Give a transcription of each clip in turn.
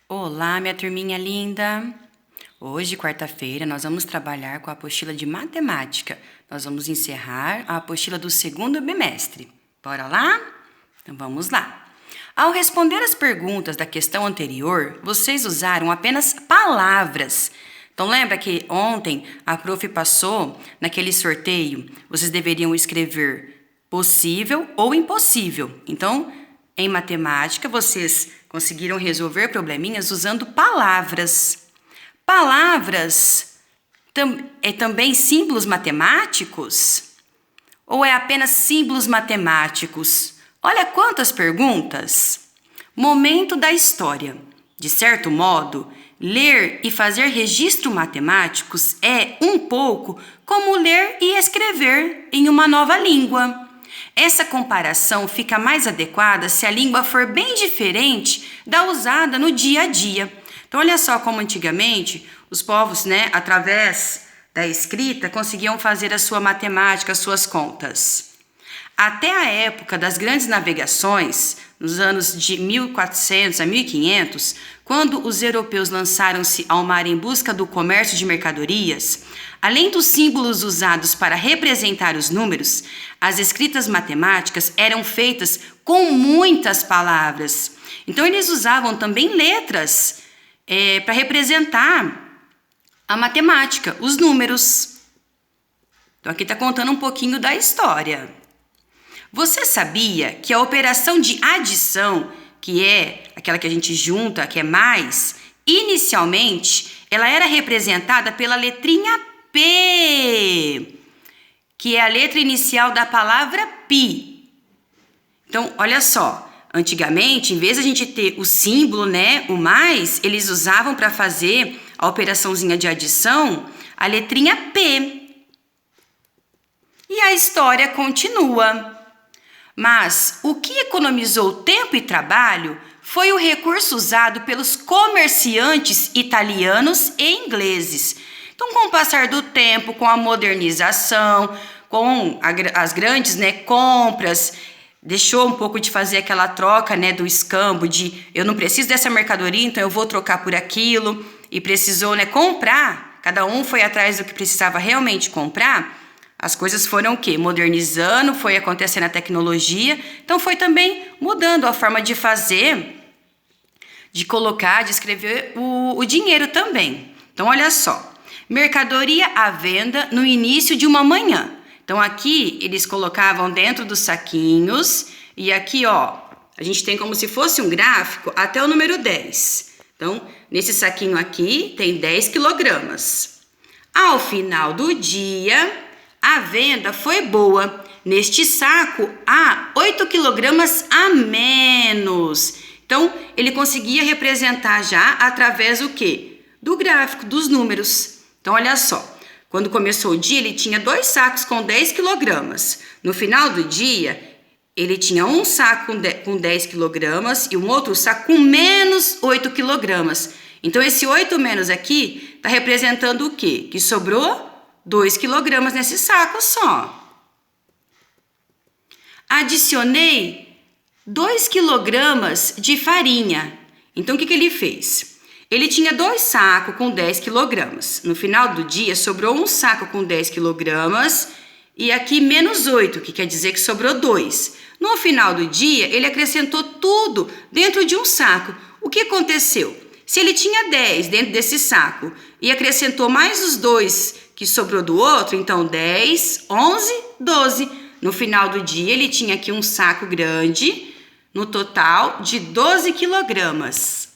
Olá, minha turminha linda! Hoje, quarta-feira, nós vamos trabalhar com a apostila de matemática. Nós vamos encerrar a apostila do segundo bimestre. Bora lá? Então vamos lá. Ao responder as perguntas da questão anterior, vocês usaram apenas palavras. Então lembra que ontem a prof passou naquele sorteio, vocês deveriam escrever possível ou impossível. Então, em matemática, vocês conseguiram resolver probleminhas usando palavras. Palavras é também símbolos matemáticos? Ou é apenas símbolos matemáticos? Olha quantas perguntas! Momento da história. De certo modo, ler e fazer registro matemáticos é um pouco como ler e escrever em uma nova língua. Essa comparação fica mais adequada se a língua for bem diferente da usada no dia a dia. Então, olha só como antigamente os povos, através da escrita, conseguiam fazer a sua matemática, as suas contas. Até a época das grandes navegações, nos anos de 1400 a 1500, quando os europeus lançaram-se ao mar em busca do comércio de mercadorias, além dos símbolos usados para representar os números, as escritas matemáticas eram feitas com muitas palavras. Então, eles usavam também letras para representar a matemática, os números. Então, aqui está contando um pouquinho da história. Você sabia que a operação de adição, que é aquela que a gente junta, que é mais, inicialmente, ela era representada pela letrinha P, que é a letra inicial da palavra pi. Então, olha só, antigamente, em vez de a gente ter o símbolo, o mais, eles usavam para fazer a operaçãozinha de adição a letrinha P. E a história continua. Mas o que economizou tempo e trabalho foi o recurso usado pelos comerciantes italianos e ingleses. Então, com o passar do tempo, com a modernização, com as grandes compras, deixou um pouco de fazer aquela troca do escambo de eu não preciso dessa mercadoria, então eu vou trocar por aquilo, e precisou comprar, cada um foi atrás do que precisava realmente comprar. As coisas foram o quê? Modernizando, foi acontecendo a tecnologia, então foi também mudando a forma de fazer, de colocar, de escrever o dinheiro também. Então, olha só, mercadoria à venda no início de uma manhã. Então, aqui eles colocavam dentro dos saquinhos, e aqui, a gente tem como se fosse um gráfico até o número 10. Então, nesse saquinho aqui tem 10 quilogramas. Ao final do dia, a venda foi boa. Neste saco há 8 quilogramas a menos. Então, ele conseguia representar já através do quê? Do gráfico, dos números. Então, olha só. Quando começou o dia, ele tinha 2 sacos com 10 quilogramas. No final do dia, ele tinha um saco com 10 quilogramas e um outro saco com menos 8 quilogramas. Então, esse 8 menos aqui está representando o quê? Que sobrou 2 quilogramas nesse saco só. Adicionei 2 quilogramas de farinha. Então, o que ele fez? Ele tinha 2 sacos com 10 quilogramas. No final do dia, sobrou um saco com 10 quilogramas e aqui menos 8, que quer dizer que sobrou 2. No final do dia, ele acrescentou tudo dentro de um saco. O que aconteceu? Se ele tinha 10 dentro desse saco e acrescentou mais os 2 que sobrou do outro, então 10, 11, 12. No final do dia, ele tinha aqui um saco grande, no total de 12 quilogramas.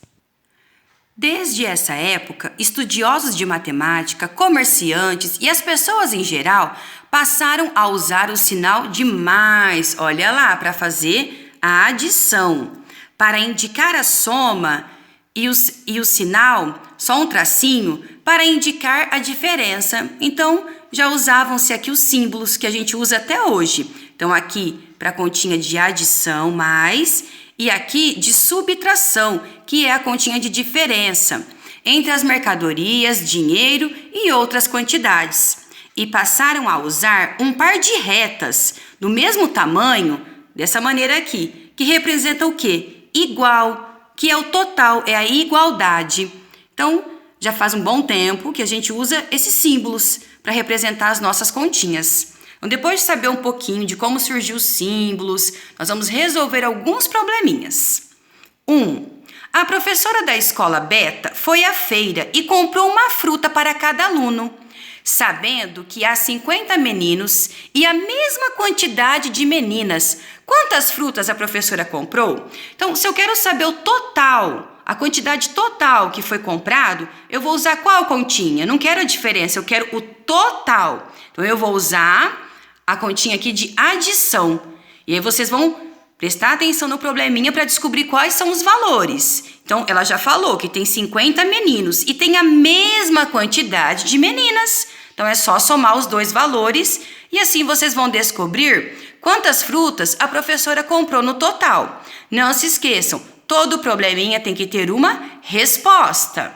Desde essa época, estudiosos de matemática, comerciantes e as pessoas em geral passaram a usar o sinal de mais, olha lá, para fazer a adição. Para indicar a soma e o sinal, só um tracinho, para indicar a diferença. Então, já usavam-se aqui os símbolos que a gente usa até hoje. Então, aqui para a continha de adição, mais, e aqui de subtração, que é a continha de diferença entre as mercadorias, dinheiro e outras quantidades. E passaram a usar um par de retas do mesmo tamanho, dessa maneira aqui, que representa o quê? Igual, que é o total, é a igualdade. Então, já faz um bom tempo que a gente usa esses símbolos para representar as nossas continhas. Então, depois de saber um pouquinho de como surgiu os símbolos, nós vamos resolver alguns probleminhas. 1. A professora da escola Beta foi à feira e comprou uma fruta para cada aluno, sabendo que há 50 meninos e a mesma quantidade de meninas. Quantas frutas a professora comprou? Então, se eu quero saber o total, a quantidade total que foi comprado, eu vou usar qual continha? Não quero a diferença, eu quero o total. Então, eu vou usar a continha aqui de adição. E aí vocês vão prestar atenção no probleminha para descobrir quais são os valores. Então, ela já falou que tem 50 meninos e tem a mesma quantidade de meninas. Então, é só somar os dois valores e assim vocês vão descobrir quantas frutas a professora comprou no total. Não se esqueçam, todo probleminha tem que ter uma resposta.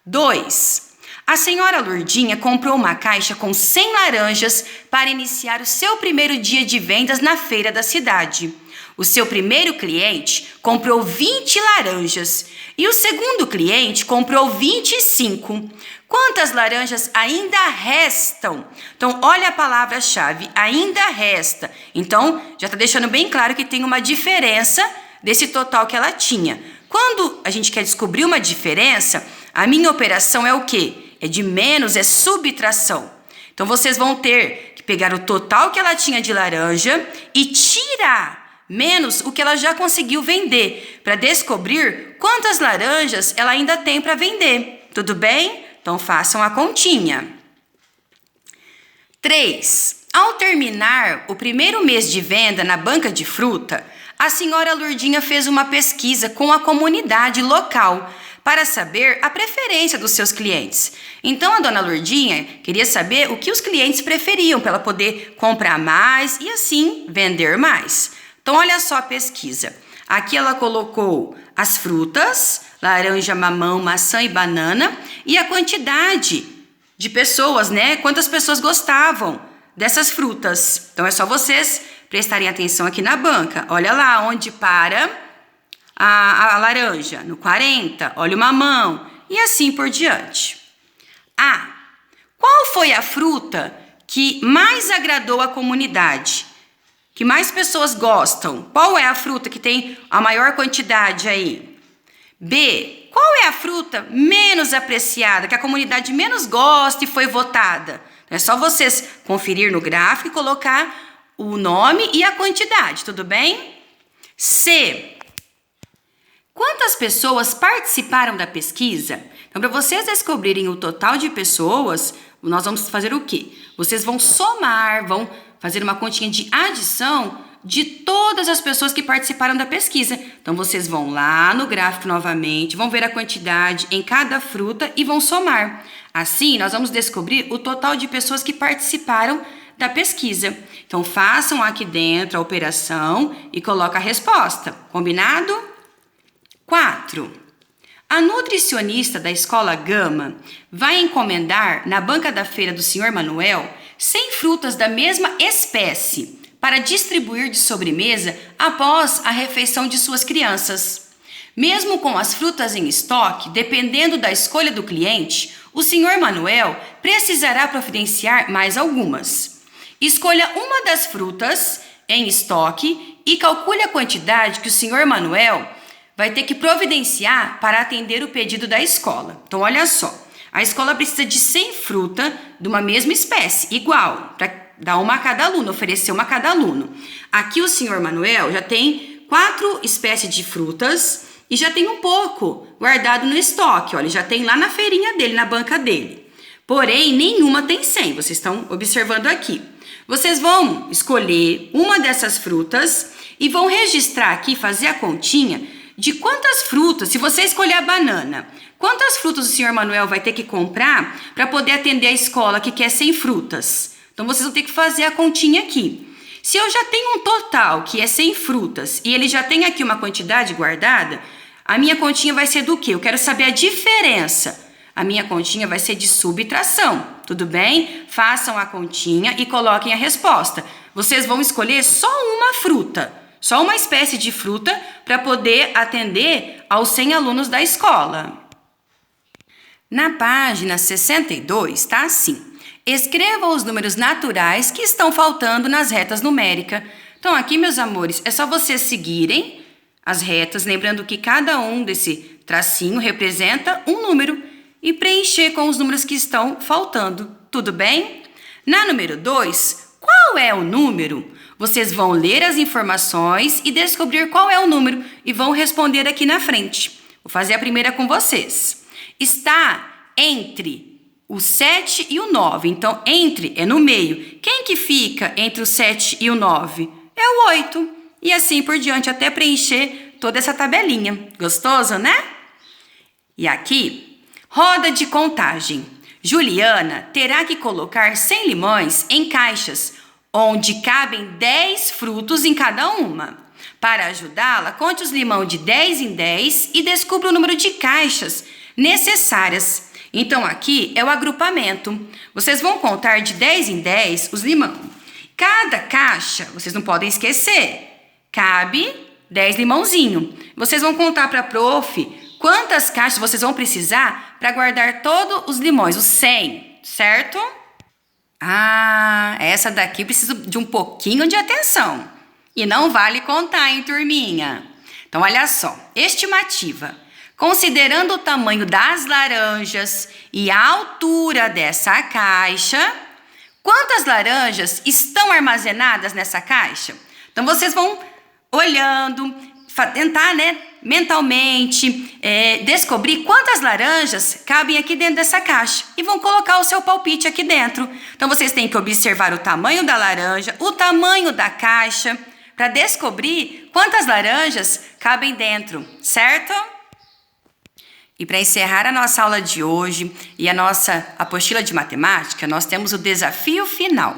2. A senhora Lourdinha comprou uma caixa com 100 laranjas para iniciar o seu primeiro dia de vendas na feira da cidade. O seu primeiro cliente comprou 20 laranjas e o segundo cliente comprou 25. Quantas laranjas ainda restam? Então, olha a palavra-chave, ainda resta. Então, já está deixando bem claro que tem uma diferença desse total que ela tinha. Quando a gente quer descobrir uma diferença, a minha operação é o quê? É de menos, é subtração. Então, vocês vão ter que pegar o total que ela tinha de laranja e tirar menos o que ela já conseguiu vender, para descobrir quantas laranjas ela ainda tem para vender. Tudo bem? Então, façam a continha. 3. Ao terminar o primeiro mês de venda na banca de fruta, a senhora Lourdinha fez uma pesquisa com a comunidade local para saber a preferência dos seus clientes. Então, a dona Lourdinha queria saber o que os clientes preferiam para ela poder comprar mais e, assim, vender mais. Então, olha só a pesquisa. Aqui ela colocou as frutas, laranja, mamão, maçã e banana, e a quantidade de pessoas, né? Quantas pessoas gostavam dessas frutas. Então, é só vocês prestarem atenção aqui na banca. Olha lá onde para a laranja, no 40, olha o mamão, e assim por diante. Qual foi a fruta que mais agradou a comunidade? Que mais pessoas gostam? Qual é a fruta que tem a maior quantidade aí? B. Qual é a fruta menos apreciada, que a comunidade menos gosta e foi votada? É só vocês conferir no gráfico e colocar o nome e a quantidade, tudo bem? C. Quantas pessoas participaram da pesquisa? Então, para vocês descobrirem o total de pessoas, nós vamos fazer o quê? Vocês vão somar, vão fazer uma continha de adição de todas as pessoas que participaram da pesquisa. Então, vocês vão lá no gráfico novamente, vão ver a quantidade em cada fruta e vão somar. Assim, nós vamos descobrir o total de pessoas que participaram da pesquisa. Então, façam aqui dentro a operação e coloquem a resposta. Combinado? 4. A nutricionista da Escola Gama vai encomendar na banca da feira do Sr. Manuel 100 frutas da mesma espécie para distribuir de sobremesa após a refeição de suas crianças. Mesmo com as frutas em estoque, dependendo da escolha do cliente, o Sr. Manuel precisará providenciar mais algumas. Escolha uma das frutas em estoque e calcule a quantidade que o Sr. Manuel vai ter que providenciar para atender o pedido da escola. Então, olha só. A escola precisa de 100 frutas de uma mesma espécie, igual, para dar uma a cada aluno, oferecer uma a cada aluno. Aqui o Sr. Manuel já tem 4 espécies de frutas e já tem um pouco guardado no estoque. Olha, ele já tem lá na feirinha dele, na banca dele. Porém, nenhuma tem 100, vocês estão observando aqui. Vocês vão escolher uma dessas frutas e vão registrar aqui, fazer a continha de quantas frutas, se você escolher a banana, quantas frutas o Sr. Manuel vai ter que comprar para poder atender a escola que quer 100 frutas. Então, vocês vão ter que fazer a continha aqui. Se eu já tenho um total que é 100 frutas e ele já tem aqui uma quantidade guardada, a minha continha vai ser do quê? Eu quero saber a diferença. A minha continha vai ser de subtração, tudo bem? Façam a continha e coloquem a resposta. Vocês vão escolher só uma fruta. Só uma espécie de fruta para poder atender aos 100 alunos da escola. Na página 62 está assim: escreva os números naturais que estão faltando nas retas numéricas. Então aqui, meus amores, é só vocês seguirem as retas, lembrando que cada um desse tracinho representa um número e preencher com os números que estão faltando. Tudo bem? Na número 2, qual é o número? Vocês vão ler as informações e descobrir qual é o número e vão responder aqui na frente. Vou fazer a primeira com vocês. Está entre o 7 e o 9. Então, entre é no meio. Quem que fica entre o 7 e o 9? É o 8. E assim por diante, até preencher toda essa tabelinha. Gostoso, né? E aqui, roda de contagem. Juliana terá que colocar 100 limões em caixas, onde cabem 10 frutos em cada uma. Para ajudá-la, conte os limões de 10 em 10 e descubra o número de caixas necessárias. Então, aqui é o agrupamento. Vocês vão contar de 10 em 10 os limões. Cada caixa, vocês não podem esquecer, cabe 10 limãozinhos. Vocês vão contar para a prof quantas caixas vocês vão precisar para guardar todos os limões, os 100, certo? Ah, essa daqui precisa de um pouquinho de atenção. E não vale contar, hein, turminha? Então, olha só, estimativa. Considerando o tamanho das laranjas e a altura dessa caixa, quantas laranjas estão armazenadas nessa caixa? Então, vocês vão olhando, tentar, mentalmente, descobrir quantas laranjas cabem aqui dentro dessa caixa e vão colocar o seu palpite aqui dentro. Então, vocês têm que observar o tamanho da laranja, o tamanho da caixa, para descobrir quantas laranjas cabem dentro, certo? E para encerrar a nossa aula de hoje e a nossa apostila de matemática, nós temos o desafio final.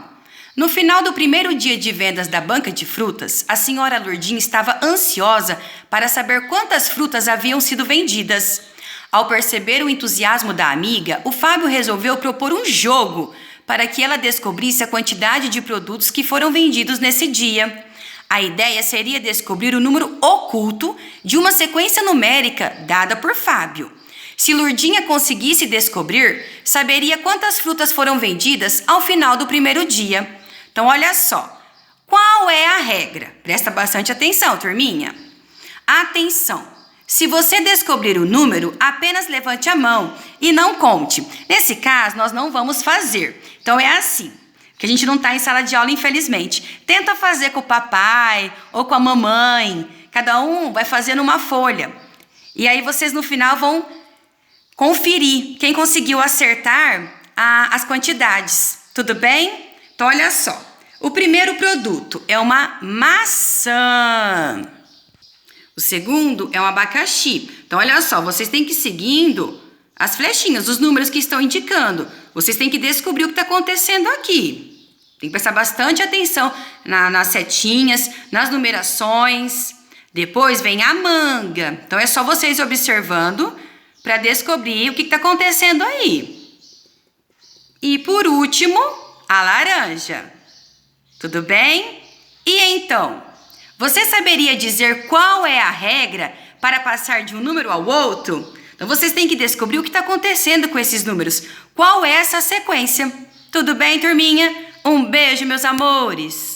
No final do primeiro dia de vendas da banca de frutas, a senhora Lourdinha estava ansiosa para saber quantas frutas haviam sido vendidas. Ao perceber o entusiasmo da amiga, o Fábio resolveu propor um jogo para que ela descobrisse a quantidade de produtos que foram vendidos nesse dia. A ideia seria descobrir o número oculto de uma sequência numérica dada por Fábio. Se Lourdinha conseguisse descobrir, saberia quantas frutas foram vendidas ao final do primeiro dia. Então, olha só. Qual é a regra? Presta bastante atenção, turminha. Atenção! Se você descobrir o número, apenas levante a mão e não conte. Nesse caso, nós não vamos fazer. Então, é assim. Que a gente não está em sala de aula, infelizmente. Tenta fazer com o papai ou com a mamãe. Cada um vai fazer numa folha. E aí vocês no final vão conferir quem conseguiu acertar as quantidades. Tudo bem? Então, olha só. O primeiro produto é uma maçã. O segundo é um abacaxi. Então, olha só, vocês têm que ir seguindo as flechinhas, os números que estão indicando. Vocês têm que descobrir o que está acontecendo aqui. Tem que prestar bastante atenção nas setinhas, nas numerações. Depois vem a manga. Então, é só vocês observando para descobrir o que está acontecendo aí. E, por último, a laranja. Tudo bem? E então, você saberia dizer qual é a regra para passar de um número ao outro? Então, vocês têm que descobrir o que está acontecendo com esses números. Qual é essa sequência? Tudo bem, turminha? Um beijo, meus amores!